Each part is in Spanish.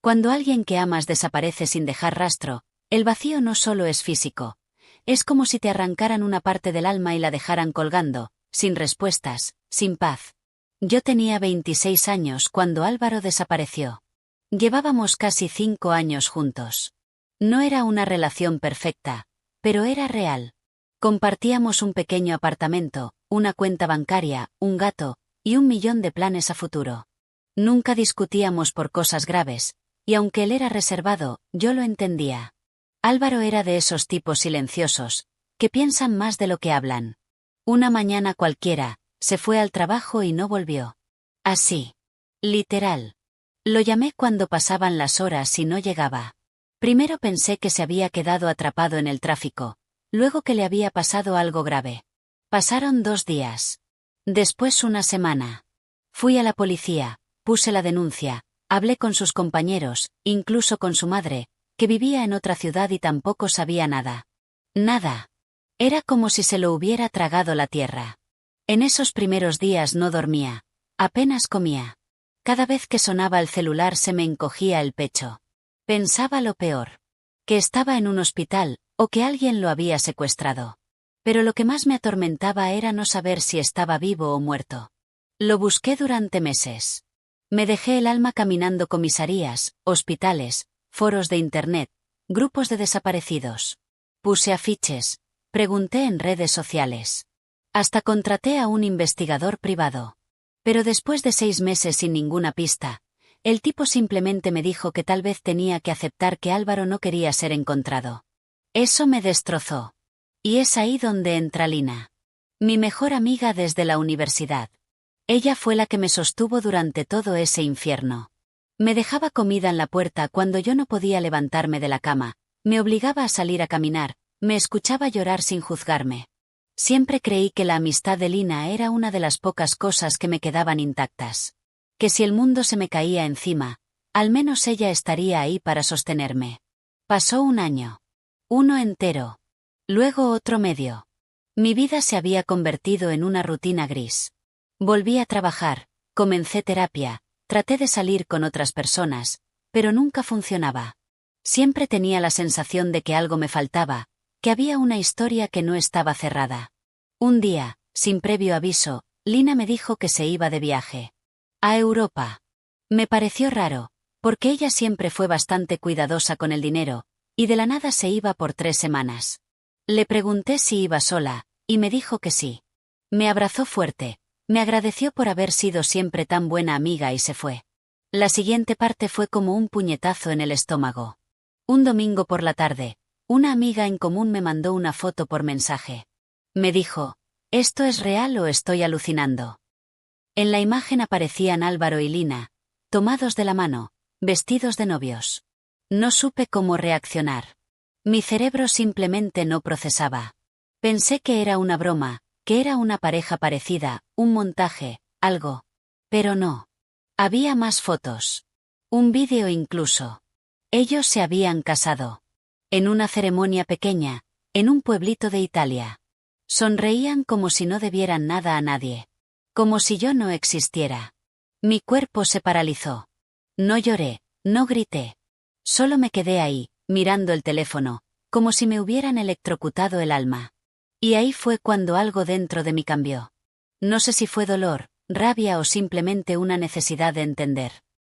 Cuando alguien que amas desaparece sin dejar rastro, el vacío no solo es físico. Es como si te arrancaran una parte del alma y la dejaran colgando, sin respuestas, sin paz. Yo tenía 26 años cuando Álvaro desapareció. Llevábamos casi 5 años juntos. No era una relación perfecta, pero era real. Compartíamos un pequeño apartamento, una cuenta bancaria, un gato, y 1 millón de planes a futuro. Nunca discutíamos por cosas graves, y aunque él era reservado, yo lo entendía. Álvaro era de esos tipos silenciosos, que piensan más de lo que hablan. Una mañana cualquiera, se fue al trabajo y no volvió. Así. Literal. Lo llamé cuando pasaban las horas y no llegaba. Primero pensé que se había quedado atrapado en el tráfico, luego que le había pasado algo grave. Pasaron 2 días. Después 1 semana. Fui a la policía, puse la denuncia, hablé con sus compañeros, incluso con su madre, que vivía en otra ciudad y tampoco sabía nada. Nada. Era como si se lo hubiera tragado la tierra. En esos primeros días no dormía, apenas comía. Cada vez que sonaba el celular se me encogía el pecho. Pensaba lo peor. Que estaba en un hospital, o que alguien lo había secuestrado. Pero lo que más me atormentaba era no saber si estaba vivo o muerto. Lo busqué durante meses. Me dejé el alma caminando comisarías, hospitales, foros de internet, grupos de desaparecidos. Puse afiches, pregunté en redes sociales. Hasta contraté a un investigador privado. Pero después de 6 meses sin ninguna pista, el tipo simplemente me dijo que tal vez tenía que aceptar que Álvaro no quería ser encontrado. Eso me destrozó. Y es ahí donde entra Lina. Mi mejor amiga desde la universidad. Ella fue la que me sostuvo durante todo ese infierno. Me dejaba comida en la puerta cuando yo no podía levantarme de la cama, me obligaba a salir a caminar, me escuchaba llorar sin juzgarme. Siempre creí que la amistad de Lina era una de las pocas cosas que me quedaban intactas. Que si el mundo se me caía encima, al menos ella estaría ahí para sostenerme. Pasó 1 año. 1 entero. Luego otro medio. Mi vida se había convertido en una rutina gris. Volví a trabajar, comencé terapia, traté de salir con otras personas, pero nunca funcionaba. Siempre tenía la sensación de que algo me faltaba, que había una historia que no estaba cerrada. Un día, sin previo aviso, Lina me dijo que se iba de viaje. A Europa. Me pareció raro, porque ella siempre fue bastante cuidadosa con el dinero, y de la nada se iba por 3 semanas. Le pregunté si iba sola, y me dijo que sí. Me abrazó fuerte, me agradeció por haber sido siempre tan buena amiga y se fue. La siguiente parte fue como un puñetazo en el estómago. Un domingo por la tarde, una amiga en común me mandó una foto por mensaje. Me dijo, ¿esto es real o estoy alucinando? En la imagen aparecían Álvaro y Lina, tomados de la mano, vestidos de novios. No supe cómo reaccionar. Mi cerebro simplemente no procesaba. Pensé que era una broma, que era una pareja parecida, un montaje, algo. Pero no. Había más fotos. Un vídeo incluso. Ellos se habían casado. En una ceremonia pequeña, en un pueblito de Italia. Sonreían como si no debieran nada a nadie. Como si yo no existiera. Mi cuerpo se paralizó. No lloré, no grité. Solo me quedé ahí, mirando el teléfono, como si me hubieran electrocutado el alma. Y ahí fue cuando algo dentro de mí cambió. No sé si fue dolor, rabia o simplemente una necesidad de entender.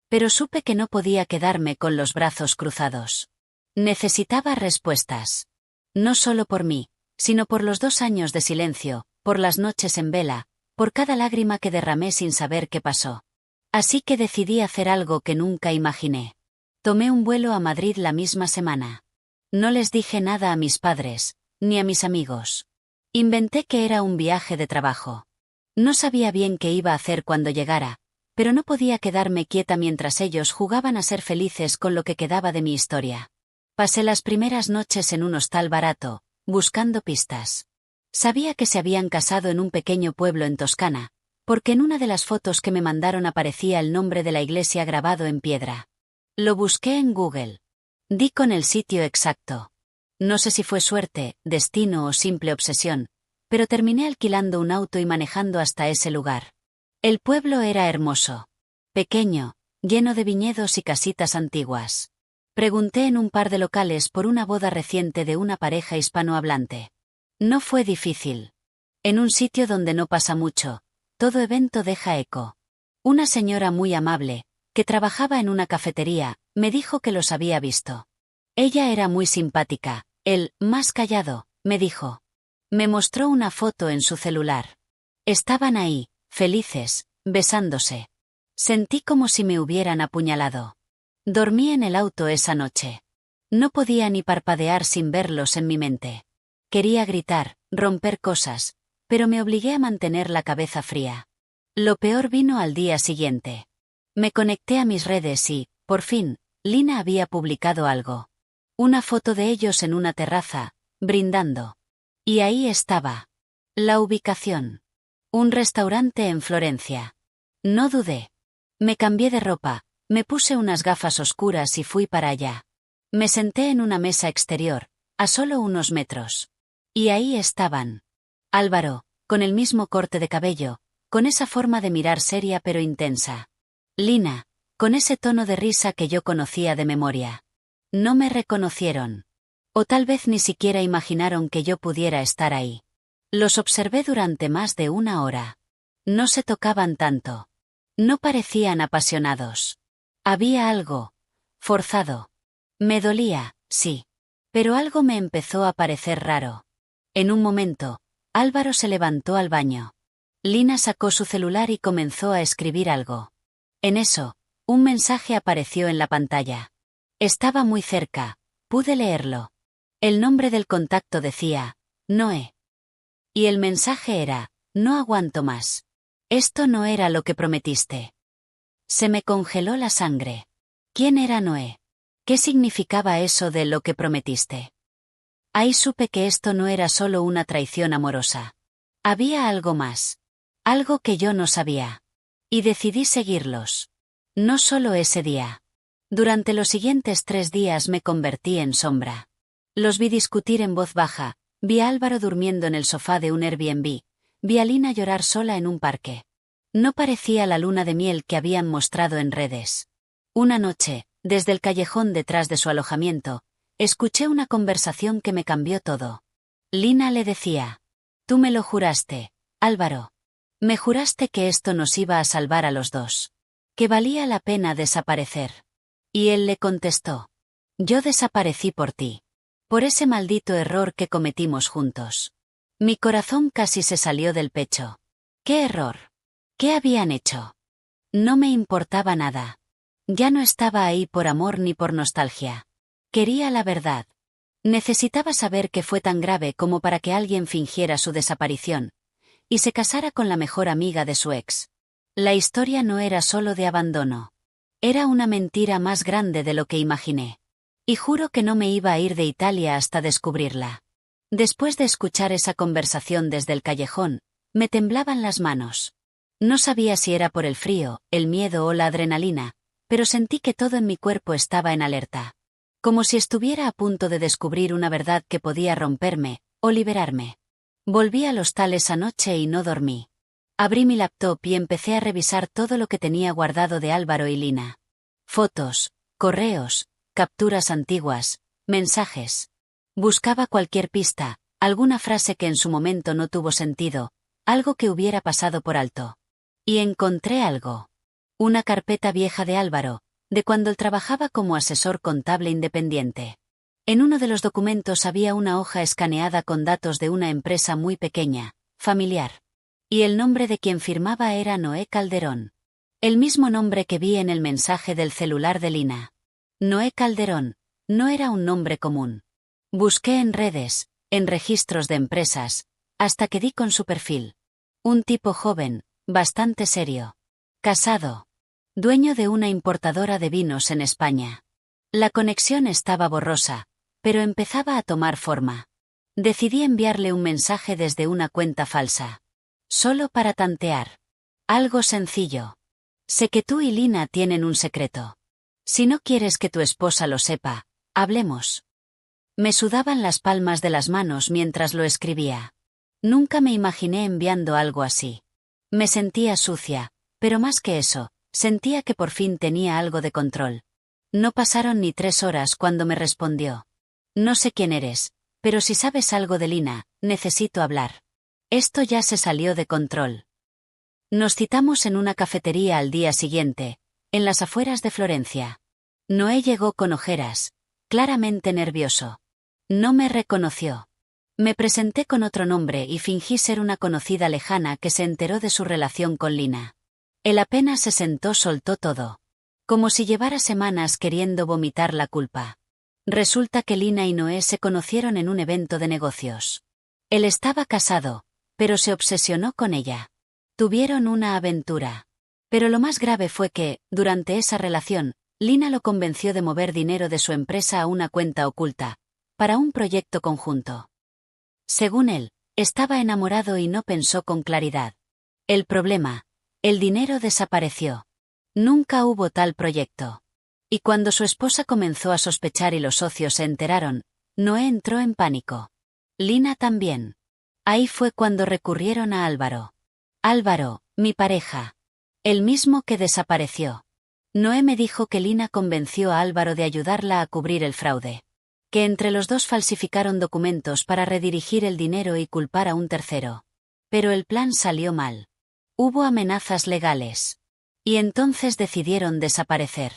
Pero supe que no podía quedarme con los brazos cruzados. Necesitaba respuestas. No solo por mí, sino por los 2 años de silencio, por las noches en vela, por cada lágrima que derramé sin saber qué pasó. Así que decidí hacer algo que nunca imaginé. Tomé un vuelo a Madrid la misma semana. No les dije nada a mis padres, ni a mis amigos. Inventé que era un viaje de trabajo. No sabía bien qué iba a hacer cuando llegara, pero no podía quedarme quieta mientras ellos jugaban a ser felices con lo que quedaba de mi historia. Pasé las primeras noches en un hostal barato, buscando pistas. Sabía que se habían casado en un pequeño pueblo en Toscana, porque en una de las fotos que me mandaron aparecía el nombre de la iglesia grabado en piedra. Lo busqué en Google. Di con el sitio exacto. No sé si fue suerte, destino o simple obsesión, pero terminé alquilando un auto y manejando hasta ese lugar. El pueblo era hermoso. Pequeño, lleno de viñedos y casitas antiguas. Pregunté en un par de locales por una boda reciente de una pareja hispanohablante. No fue difícil. En un sitio donde no pasa mucho, todo evento deja eco. Una señora muy amable, que trabajaba en una cafetería, me dijo que los había visto. Ella era muy simpática, él, más callado, me dijo. Me mostró una foto en su celular. Estaban ahí, felices, besándose. Sentí como si me hubieran apuñalado. Dormí en el auto esa noche. No podía ni parpadear sin verlos en mi mente. Quería gritar, romper cosas, pero me obligué a mantener la cabeza fría. Lo peor vino al día siguiente. Me conecté a mis redes y, por fin, Lina había publicado algo. Una foto de ellos en una terraza, brindando. Y ahí estaba. La ubicación. Un restaurante en Florencia. No dudé. Me cambié de ropa, me puse unas gafas oscuras y fui para allá. Me senté en una mesa exterior, a solo unos metros. Y ahí estaban. Álvaro, con el mismo corte de cabello, con esa forma de mirar seria pero intensa. Lina, con ese tono de risa que yo conocía de memoria. No me reconocieron. O tal vez ni siquiera imaginaron que yo pudiera estar ahí. Los observé durante más de una hora. No se tocaban tanto. No parecían apasionados. Había algo forzado. Me dolía, sí. Pero algo me empezó a parecer raro. En un momento, Álvaro se levantó al baño. Lina sacó su celular y comenzó a escribir algo. En eso, un mensaje apareció en la pantalla. Estaba muy cerca, pude leerlo. El nombre del contacto decía, Noé. Y el mensaje era, no aguanto más. Esto no era lo que prometiste. Se me congeló la sangre. ¿Quién era Noé? ¿Qué significaba eso de lo que prometiste? Ahí supe que esto no era solo una traición amorosa. Había algo más. Algo que yo no sabía. Y decidí seguirlos. No solo ese día. Durante los siguientes 3 días me convertí en sombra. Los vi discutir en voz baja, vi a Álvaro durmiendo en el sofá de un Airbnb, vi a Lina llorar sola en un parque. No parecía la luna de miel que habían mostrado en redes. Una noche, desde el callejón detrás de su alojamiento, escuché una conversación que me cambió todo. Lina le decía: «Tú me lo juraste, Álvaro. Me juraste que esto nos iba a salvar a los dos. Que valía la pena desaparecer». Y él le contestó: «Yo desaparecí por ti. Por ese maldito error que cometimos juntos». Mi corazón casi se salió del pecho. ¿Qué error? ¿Qué habían hecho? No me importaba nada. Ya no estaba ahí por amor ni por nostalgia. Quería la verdad. Necesitaba saber qué fue tan grave como para que alguien fingiera su desaparición y se casara con la mejor amiga de su ex. La historia no era solo de abandono. Era una mentira más grande de lo que imaginé. Y juro que no me iba a ir de Italia hasta descubrirla. Después de escuchar esa conversación desde el callejón, me temblaban las manos. No sabía si era por el frío, el miedo o la adrenalina, pero sentí que todo en mi cuerpo estaba en alerta. Como si estuviera a punto de descubrir una verdad que podía romperme, o liberarme. Volví al hostal esa noche y no dormí. Abrí mi laptop y empecé a revisar todo lo que tenía guardado de Álvaro y Lina. Fotos, correos, capturas antiguas, mensajes. Buscaba cualquier pista, alguna frase que en su momento no tuvo sentido, algo que hubiera pasado por alto. Y encontré algo. Una carpeta vieja de Álvaro, de cuando él trabajaba como asesor contable independiente. En uno de los documentos había una hoja escaneada con datos de una empresa muy pequeña, familiar. Y el nombre de quien firmaba era Noé Calderón. El mismo nombre que vi en el mensaje del celular de Lina. Noé Calderón, no era un nombre común. Busqué en redes, en registros de empresas, hasta que di con su perfil. Un tipo joven, bastante serio. Casado. Dueño de una importadora de vinos en España. La conexión estaba borrosa, pero empezaba a tomar forma. Decidí enviarle un mensaje desde una cuenta falsa. Solo para tantear. Algo sencillo. Sé que tú y Lina tienen un secreto. Si no quieres que tu esposa lo sepa, hablemos. Me sudaban las palmas de las manos mientras lo escribía. Nunca me imaginé enviando algo así. Me sentía sucia, pero más que eso, Sentía que por fin tenía algo de control. No pasaron ni 3 horas cuando me respondió. No sé quién eres, pero si sabes algo de Lina, necesito hablar. Esto ya se salió de control. Nos citamos en una cafetería al día siguiente, en las afueras de Florencia. Noé llegó con ojeras, claramente nervioso. No me reconoció. Me presenté con otro nombre y fingí ser una conocida lejana que se enteró de su relación con Lina. Él apenas se sentó, soltó todo. Como si llevara semanas queriendo vomitar la culpa. Resulta que Lina y Noé se conocieron en un evento de negocios. Él estaba casado, pero se obsesionó con ella. Tuvieron una aventura. Pero lo más grave fue que, durante esa relación, Lina lo convenció de mover dinero de su empresa a una cuenta oculta, para un proyecto conjunto. Según él, estaba enamorado y no pensó con claridad. El problema, el dinero desapareció. Nunca hubo tal proyecto. Y cuando su esposa comenzó a sospechar y los socios se enteraron, Noé entró en pánico. Lina también. Ahí fue cuando recurrieron a Álvaro. Álvaro, mi pareja. El mismo que desapareció. Noé me dijo que Lina convenció a Álvaro de ayudarla a cubrir el fraude. Que entre los dos falsificaron documentos para redirigir el dinero y culpar a un tercero. Pero el plan salió mal. Hubo amenazas legales. Y entonces decidieron desaparecer.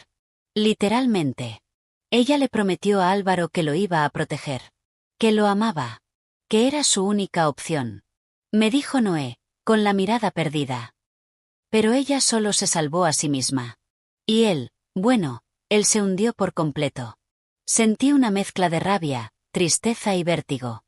Literalmente. Ella le prometió a Álvaro que lo iba a proteger. Que lo amaba. Que era su única opción. Me dijo Noé, con la mirada perdida. Pero ella solo se salvó a sí misma. Y él, bueno, él se hundió por completo. Sentí una mezcla de rabia, tristeza y vértigo.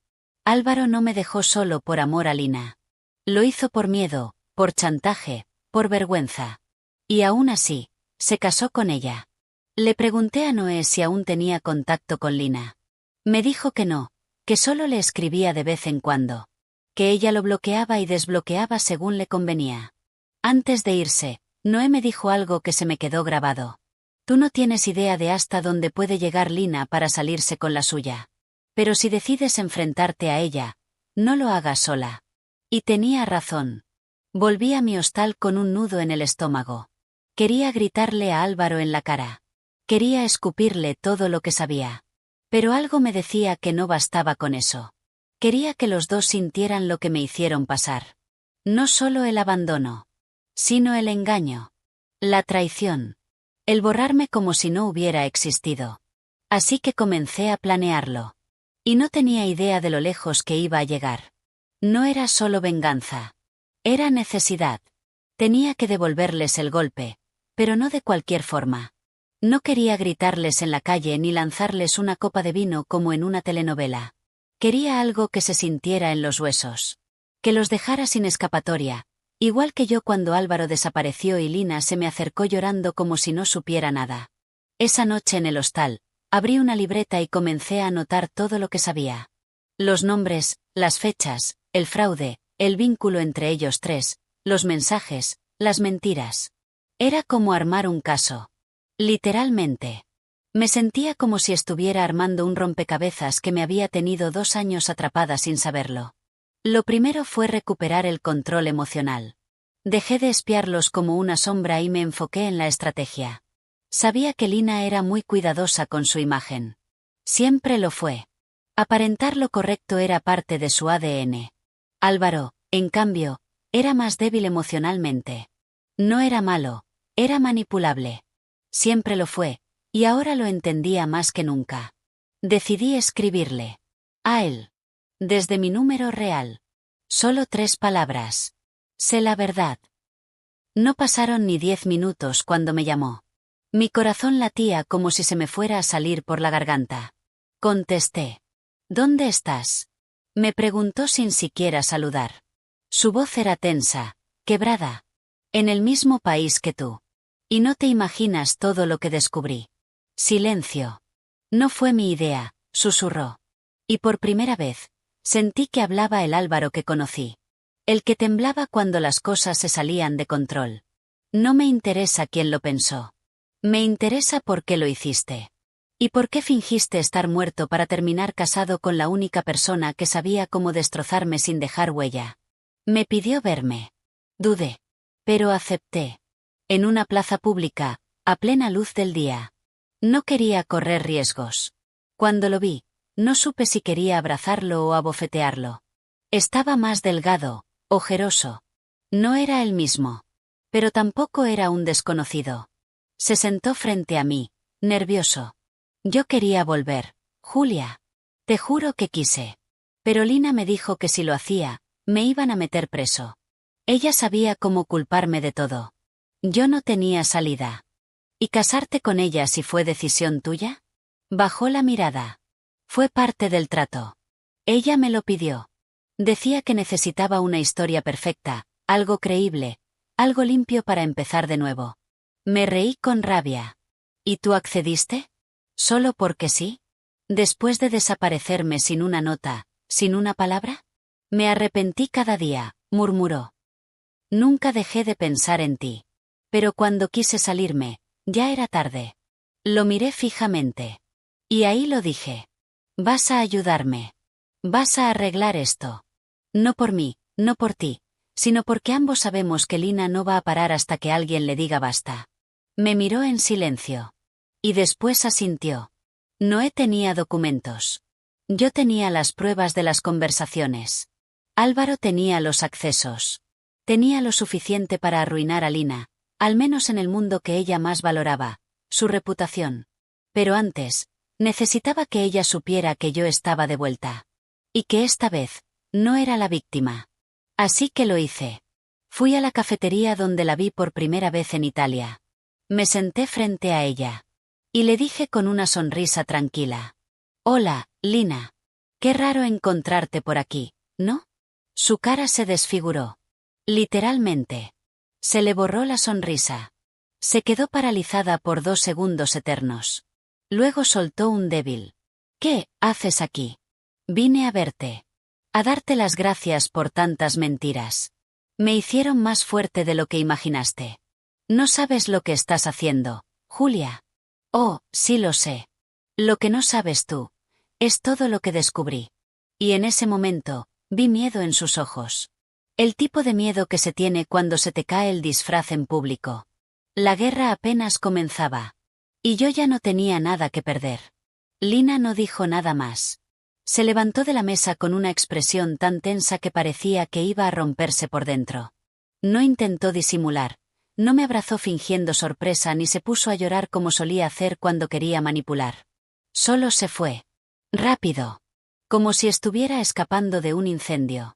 Álvaro no me dejó solo por amor a Lina. Lo hizo por miedo, por chantaje, por vergüenza. Y aún así, se casó con ella. Le pregunté a Noé si aún tenía contacto con Lina. Me dijo que no, que solo le escribía de vez en cuando. Que ella lo bloqueaba y desbloqueaba según le convenía. Antes de irse, Noé me dijo algo que se me quedó grabado. Tú no tienes idea de hasta dónde puede llegar Lina para salirse con la suya. Pero si decides enfrentarte a ella, no lo hagas sola. Y tenía razón. Volví a mi hostal con un nudo en el estómago. Quería gritarle a Álvaro en la cara. Quería escupirle todo lo que sabía. Pero algo me decía que no bastaba con eso. Quería que los dos sintieran lo que me hicieron pasar. No solo el abandono, sino el engaño. La traición. El borrarme como si no hubiera existido. Así que comencé a planearlo. Y no tenía idea de lo lejos que iba a llegar. No era solo venganza. Era necesidad. Tenía que devolverles el golpe, pero no de cualquier forma. No quería gritarles en la calle ni lanzarles una copa de vino como en una telenovela. Quería algo que se sintiera en los huesos. Que los dejara sin escapatoria. Igual que yo cuando Álvaro desapareció y Lina se me acercó llorando como si no supiera nada. Esa noche en el hostal, abrí una libreta y comencé a anotar todo lo que sabía. Los nombres, las fechas, el fraude, el vínculo entre ellos tres, los mensajes, las mentiras. Era como armar un caso. Literalmente. Me sentía como si estuviera armando un rompecabezas que me había tenido 2 años atrapada sin saberlo. Lo primero fue recuperar el control emocional. Dejé de espiarlos como una sombra y me enfoqué en la estrategia. Sabía que Lina era muy cuidadosa con su imagen. Siempre lo fue. Aparentar lo correcto era parte de su ADN. Álvaro, en cambio, era más débil emocionalmente. No era malo, era manipulable. Siempre lo fue, y ahora lo entendía más que nunca. Decidí escribirle. A él. Desde mi número real. Solo 3 palabras. Sé la verdad. No pasaron ni 10 minutos cuando me llamó. Mi corazón latía como si se me fuera a salir por la garganta. Contesté. ¿Dónde estás? Me preguntó sin siquiera saludar. Su voz era tensa, quebrada. En el mismo país que tú. Y no te imaginas todo lo que descubrí. Silencio. No fue mi idea, susurró. Y por primera vez, sentí que hablaba el Álvaro que conocí. El que temblaba cuando las cosas se salían de control. No me interesa quién lo pensó. Me interesa por qué lo hiciste. ¿Y por qué fingiste estar muerto para terminar casado con la única persona que sabía cómo destrozarme sin dejar huella? Me pidió verme. Dudé. Pero acepté. En una plaza pública, a plena luz del día. No quería correr riesgos. Cuando lo vi, no supe si quería abrazarlo o abofetearlo. Estaba más delgado, ojeroso. No era el mismo. Pero tampoco era un desconocido. Se sentó frente a mí, nervioso. Yo quería volver, Julia. Te juro que quise. Pero Lina me dijo que si lo hacía, me iban a meter preso. Ella sabía cómo culparme de todo. Yo no tenía salida. ¿Y casarte con ella si fue decisión tuya? Bajó la mirada. Fue parte del trato. Ella me lo pidió. Decía que necesitaba una historia perfecta, algo creíble, algo limpio para empezar de nuevo. Me reí con rabia. ¿Y tú accediste? ¿Solo porque sí? Después de desaparecerme sin una nota, sin una palabra. Me arrepentí cada día, murmuró. Nunca dejé de pensar en ti. Pero cuando quise salirme, ya era tarde. Lo miré fijamente. Y ahí lo dije. Vas a ayudarme. Vas a arreglar esto. No por mí, no por ti, sino porque ambos sabemos que Lina no va a parar hasta que alguien le diga basta. Me miró en silencio. Y después asintió. Noé tenía documentos. Yo tenía las pruebas de las conversaciones. Álvaro tenía los accesos. Tenía lo suficiente para arruinar a Lina, al menos en el mundo que ella más valoraba, su reputación. Pero antes, necesitaba que ella supiera que yo estaba de vuelta. Y que esta vez, no era la víctima. Así que lo hice. Fui a la cafetería donde la vi por primera vez en Italia. Me senté frente a ella. Y le dije con una sonrisa tranquila. Hola, Lina. Qué raro encontrarte por aquí, ¿no? Su cara se desfiguró. Literalmente. Se le borró la sonrisa. Se quedó paralizada por 2 segundos eternos. Luego soltó un débil. ¿Qué haces aquí? Vine a verte. A darte las gracias por tantas mentiras. Me hicieron más fuerte de lo que imaginaste. No sabes lo que estás haciendo, Julia. Oh, sí lo sé. Lo que no sabes tú. Es todo lo que descubrí. Y en ese momento, vi miedo en sus ojos. El tipo de miedo que se tiene cuando se te cae el disfraz en público. La guerra apenas comenzaba. Y yo ya no tenía nada que perder. Lina no dijo nada más. Se levantó de la mesa con una expresión tan tensa que parecía que iba a romperse por dentro. No intentó disimular. No me abrazó fingiendo sorpresa ni se puso a llorar como solía hacer cuando quería manipular. Solo se fue. Rápido. Como si estuviera escapando de un incendio.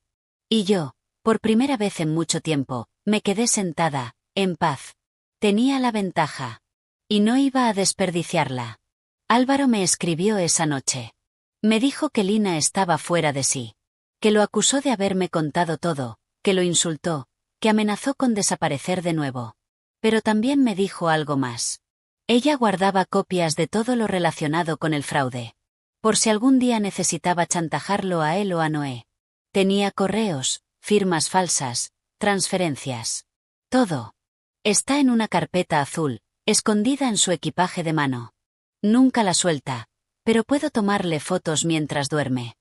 Y yo, por primera vez en mucho tiempo, me quedé sentada, en paz. Tenía la ventaja. Y no iba a desperdiciarla. Álvaro me escribió esa noche. Me dijo que Lina estaba fuera de sí. Que lo acusó de haberme contado todo, que lo insultó, que amenazó con desaparecer de nuevo. Pero también me dijo algo más. Ella guardaba copias de todo lo relacionado con el fraude. Por si algún día necesitaba chantajarlo a él o a Noé. Tenía correos, firmas falsas, transferencias. Todo. Está en una carpeta azul, escondida en su equipaje de mano. Nunca la suelta, pero puedo tomarle fotos mientras duerme.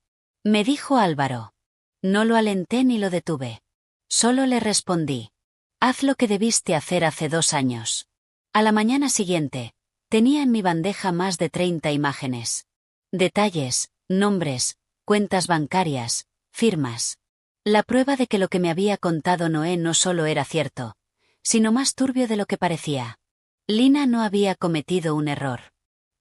Me dijo Álvaro. No lo alenté ni lo detuve. Solo le respondí. Haz lo que debiste hacer hace 2 años. A la mañana siguiente, tenía en mi bandeja más de 30 imágenes. Detalles, nombres, cuentas bancarias, firmas. La prueba de que lo que me había contado Noé no solo era cierto, sino más turbio de lo que parecía. Lina no había cometido un error.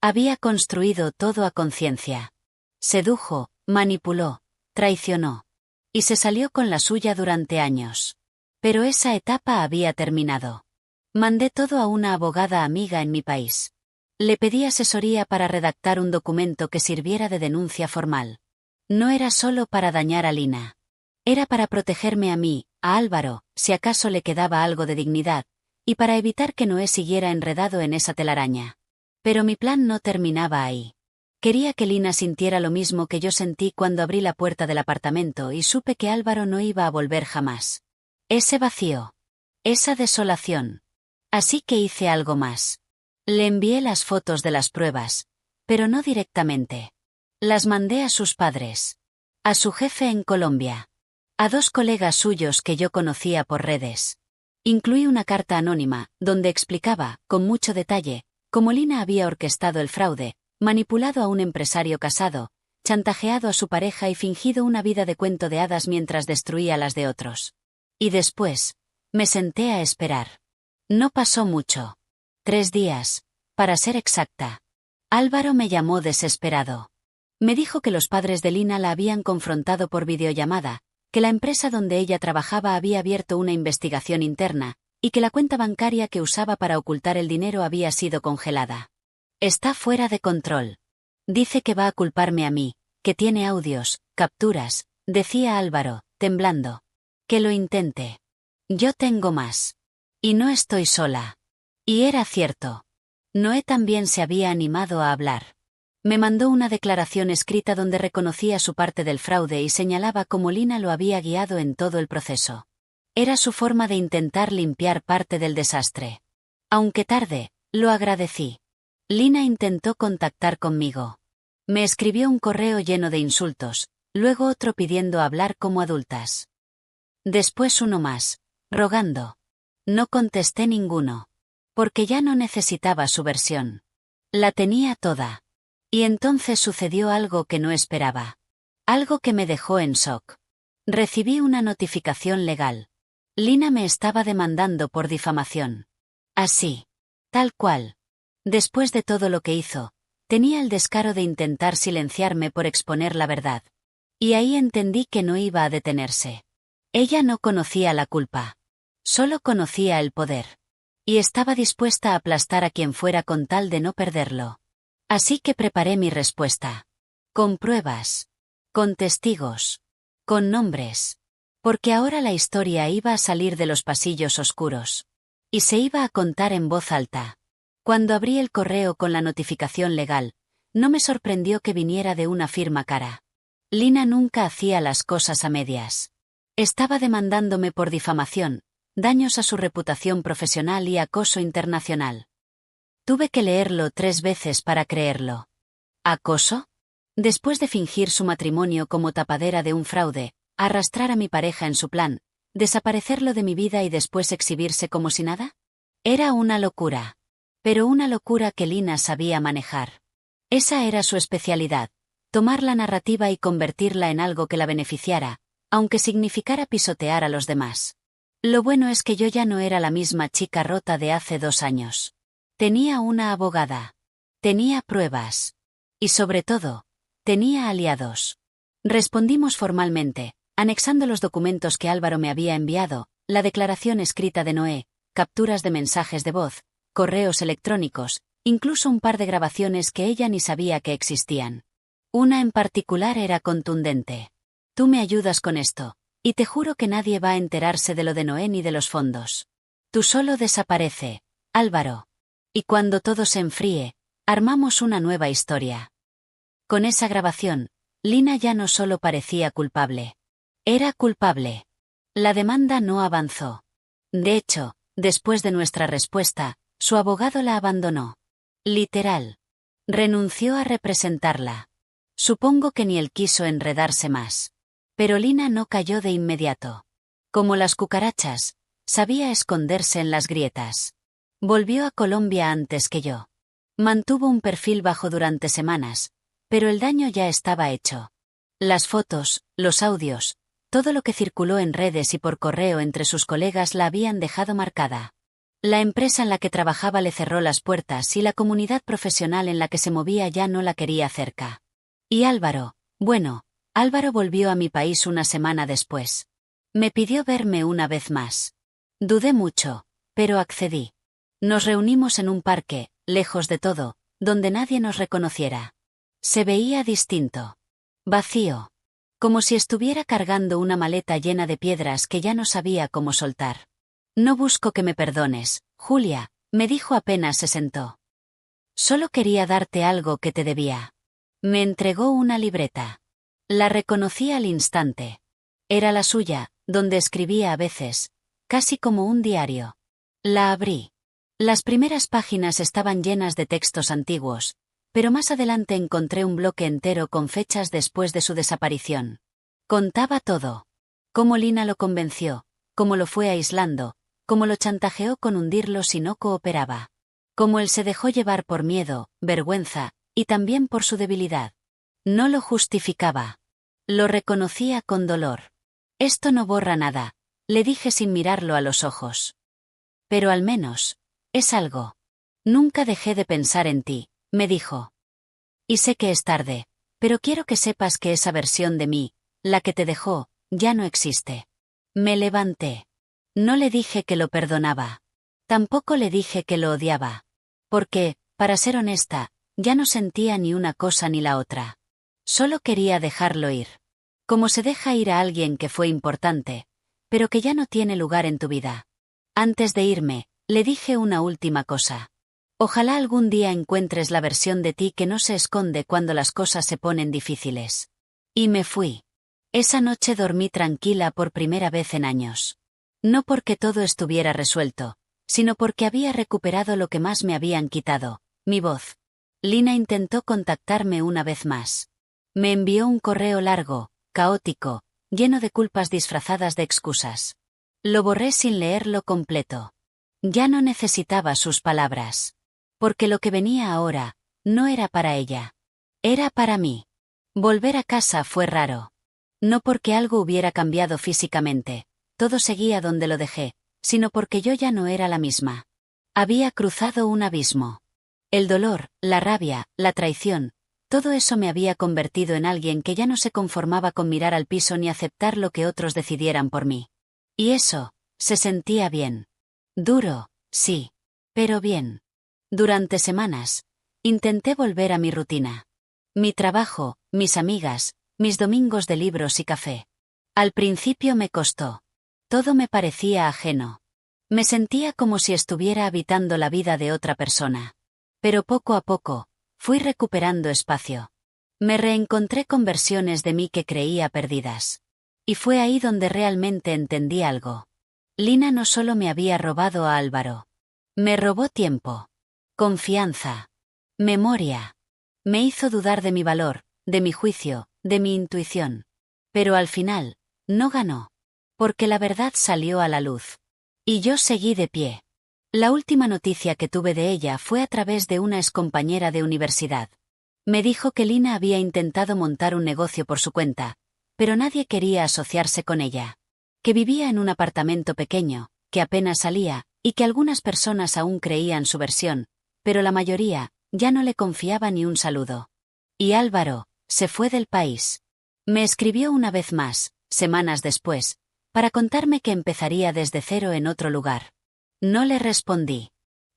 Había construido todo a conciencia. Sedujo, manipuló, traicionó. Y se salió con la suya durante años. Pero esa etapa había terminado. Mandé todo a una abogada amiga en mi país. Le pedí asesoría para redactar un documento que sirviera de denuncia formal. No era solo para dañar a Lina. Era para protegerme a mí, a Álvaro, si acaso le quedaba algo de dignidad, y para evitar que Noé siguiera enredado en esa telaraña. Pero mi plan no terminaba ahí. Quería que Lina sintiera lo mismo que yo sentí cuando abrí la puerta del apartamento y supe que Álvaro no iba a volver jamás. Ese vacío. Esa desolación. Así que hice algo más. Le envié las fotos de las pruebas, pero no directamente. Las mandé a sus padres. A su jefe en Colombia. A 2 colegas suyos que yo conocía por redes. Incluí una carta anónima, donde explicaba, con mucho detalle, cómo Lina había orquestado el fraude, manipulado a un empresario casado, chantajeado a su pareja y fingido una vida de cuento de hadas mientras destruía las de otros. Y después, me senté a esperar. No pasó mucho. 3 días, para ser exacta. Álvaro me llamó desesperado. Me dijo que los padres de Lina la habían confrontado por videollamada, que la empresa donde ella trabajaba había abierto una investigación interna, y que la cuenta bancaria que usaba para ocultar el dinero había sido congelada. Está fuera de control. Dice que va a culparme a mí, que tiene audios, capturas, decía Álvaro, temblando. Que lo intente. Yo tengo más. Y no estoy sola. Y era cierto. Noé también se había animado a hablar. Me mandó una declaración escrita donde reconocía su parte del fraude y señalaba cómo Lina lo había guiado en todo el proceso. Era su forma de intentar limpiar parte del desastre. Aunque tarde, lo agradecí. Lina intentó contactar conmigo. Me escribió un correo lleno de insultos, luego otro pidiendo hablar como adultas. Después uno más, rogando. No contesté ninguno. Porque ya no necesitaba su versión. La tenía toda. Y entonces sucedió algo que no esperaba. Algo que me dejó en shock. Recibí una notificación legal. Lina me estaba demandando por difamación. Así. Tal cual. Después de todo lo que hizo, tenía el descaro de intentar silenciarme por exponer la verdad. Y ahí entendí que no iba a detenerse. Ella no conocía la culpa. Solo conocía el poder. Y estaba dispuesta a aplastar a quien fuera con tal de no perderlo. Así que preparé mi respuesta. Con pruebas. Con testigos. Con nombres. Porque ahora la historia iba a salir de los pasillos oscuros. Y se iba a contar en voz alta. Cuando abrí el correo con la notificación legal, no me sorprendió que viniera de una firma cara. Lina nunca hacía las cosas a medias. Estaba demandándome por difamación, daños a su reputación profesional y acoso internacional. Tuve que leerlo 3 veces para creerlo. ¿Acoso? Después de fingir su matrimonio como tapadera de un fraude, arrastrar a mi pareja en su plan, desaparecerlo de mi vida y después exhibirse como si nada. Era una locura. Pero una locura que Lina sabía manejar. Esa era su especialidad, tomar la narrativa y convertirla en algo que la beneficiara, aunque significara pisotear a los demás. Lo bueno es que yo ya no era la misma chica rota de hace 2 años. Tenía una abogada. Tenía pruebas. Y sobre todo, tenía aliados. Respondimos formalmente, anexando los documentos que Álvaro me había enviado, la declaración escrita de Noé, capturas de mensajes de voz, correos electrónicos, incluso un par de grabaciones que ella ni sabía que existían. Una en particular era contundente. Tú me ayudas con esto, y te juro que nadie va a enterarse de lo de Noé ni de los fondos. Tú solo desaparece, Álvaro. Y cuando todo se enfríe, armamos una nueva historia. Con esa grabación, Lina ya no solo parecía culpable. Era culpable. La demanda no avanzó. De hecho, después de nuestra respuesta, su abogado la abandonó. Literal. Renunció a representarla. Supongo que ni él quiso enredarse más. Pero Lina no cayó de inmediato. Como las cucarachas, sabía esconderse en las grietas. Volvió a Colombia antes que yo. Mantuvo un perfil bajo durante semanas, pero el daño ya estaba hecho. Las fotos, los audios, todo lo que circuló en redes y por correo entre sus colegas la habían dejado marcada. La empresa en la que trabajaba le cerró las puertas y la comunidad profesional en la que se movía ya no la quería cerca. Y Álvaro, bueno, Álvaro volvió a mi país una semana después. Me pidió verme una vez más. Dudé mucho, pero accedí. Nos reunimos en un parque, lejos de todo, donde nadie nos reconociera. Se veía distinto. Vacío. Como si estuviera cargando una maleta llena de piedras que ya no sabía cómo soltar. No busco que me perdones, Julia, me dijo apenas se sentó. Solo quería darte algo que te debía. Me entregó una libreta. La reconocí al instante. Era la suya, donde escribía a veces, casi como un diario. La abrí. Las primeras páginas estaban llenas de textos antiguos, pero más adelante encontré un bloque entero con fechas después de su desaparición. Contaba todo. Cómo Lina lo convenció, cómo lo fue aislando, cómo lo chantajeó con hundirlo si no cooperaba. Cómo él se dejó llevar por miedo, vergüenza, y también por su debilidad. No lo justificaba. Lo reconocía con dolor. Esto no borra nada, le dije sin mirarlo a los ojos. Pero al menos, es algo. Nunca dejé de pensar en ti, me dijo. Y sé que es tarde, pero quiero que sepas que esa versión de mí, la que te dejó, ya no existe. Me levanté. No le dije que lo perdonaba. Tampoco le dije que lo odiaba. Porque, para ser honesta, ya no sentía ni una cosa ni la otra. Solo quería dejarlo ir. Como se deja ir a alguien que fue importante, pero que ya no tiene lugar en tu vida. Antes de irme, le dije una última cosa. Ojalá algún día encuentres la versión de ti que no se esconde cuando las cosas se ponen difíciles. Y me fui. Esa noche dormí tranquila por primera vez en años. No porque todo estuviera resuelto, sino porque había recuperado lo que más me habían quitado, mi voz. Lina intentó contactarme una vez más. Me envió un correo largo, caótico, lleno de culpas disfrazadas de excusas. Lo borré sin leerlo completo. Ya no necesitaba sus palabras. Porque lo que venía ahora, no era para ella. Era para mí. Volver a casa fue raro. No porque algo hubiera cambiado físicamente, todo seguía donde lo dejé, sino porque yo ya no era la misma. Había cruzado un abismo. El dolor, la rabia, la traición, todo eso me había convertido en alguien que ya no se conformaba con mirar al piso ni aceptar lo que otros decidieran por mí. Y eso, se sentía bien. Duro, sí. Pero bien. Durante semanas, intenté volver a mi rutina. Mi trabajo, mis amigas, mis domingos de libros y café. Al principio me costó. Todo me parecía ajeno. Me sentía como si estuviera habitando la vida de otra persona. Pero poco a poco, fui recuperando espacio. Me reencontré con versiones de mí que creía perdidas. Y fue ahí donde realmente entendí algo. Lina no solo me había robado a Álvaro. Me robó tiempo. Confianza. Memoria. Me hizo dudar de mi valor, de mi juicio, de mi intuición. Pero al final, no ganó. Porque la verdad salió a la luz. Y yo seguí de pie. La última noticia que tuve de ella fue a través de una excompañera de universidad. Me dijo que Lina había intentado montar un negocio por su cuenta, pero nadie quería asociarse con ella. Que vivía en un apartamento pequeño, que apenas salía, y que algunas personas aún creían su versión, pero la mayoría, ya no le confiaba ni un saludo. Y Álvaro, se fue del país. Me escribió una vez más, semanas después, para contarme que empezaría desde cero en otro lugar. No le respondí.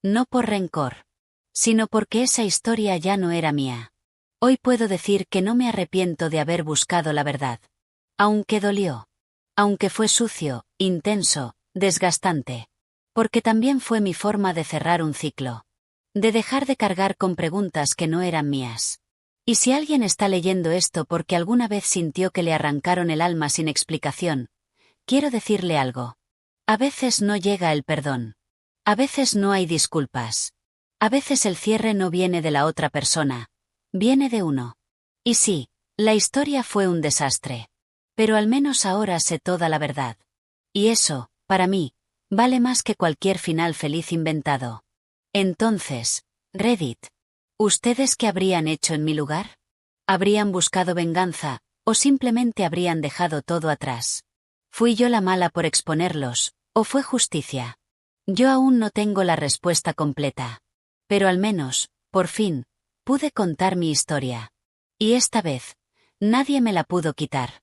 No por rencor. Sino porque esa historia ya no era mía. Hoy puedo decir que no me arrepiento de haber buscado la verdad. Aunque dolió. Aunque fue sucio, intenso, desgastante. Porque también fue mi forma de cerrar un ciclo. De dejar de cargar con preguntas que no eran mías. Y si alguien está leyendo esto porque alguna vez sintió que le arrancaron el alma sin explicación, quiero decirle algo. A veces no llega el perdón. A veces no hay disculpas. A veces el cierre no viene de la otra persona. Viene de uno. Y sí, la historia fue un desastre. Pero al menos ahora sé toda la verdad. Y eso, para mí, vale más que cualquier final feliz inventado. Entonces, Reddit. ¿Ustedes qué habrían hecho en mi lugar? ¿Habrían buscado venganza, o simplemente habrían dejado todo atrás? ¿Fui yo la mala por exponerlos, o fue justicia? Yo aún no tengo la respuesta completa. Pero al menos, por fin, pude contar mi historia. Y esta vez, nadie me la pudo quitar.